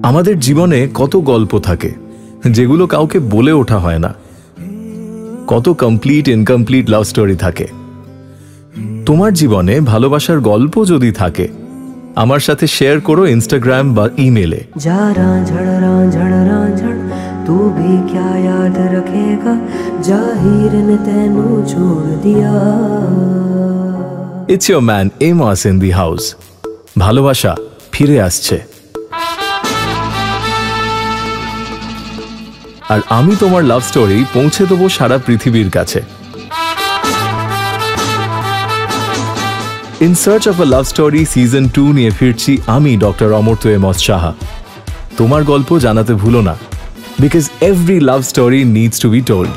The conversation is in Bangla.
আমাদের জীবনে কত গল্প থাকে যেগুলো কাউকে বলে ওঠা হয় না। কত কমপ্লিট ইনকমপ্লিট লাভ স্টোরি থাকে। তোমার জীবনে ভালোবাসার গল্প যদি থাকে আমার সাথে শেয়ার করো ইনস্টাগ্রাম বা ইমেলে। तू भी क्या याद रखेगा जाहिर ने तेनू छोड़ दिया। It's your man Amos in the house. ভালোবাসা ফিরে আসছে। আর আমি তোমার লাভ স্টোরি পৌঁছে দেবো সারা পৃথিবীর কাছে। In search of a love story season 2 নিয়ে ফিরছি আমি ডক্টর অমর্ত্য এমস সাহা। তোমার গল্প জানাতে ভুলো না, because every love story needs to be told.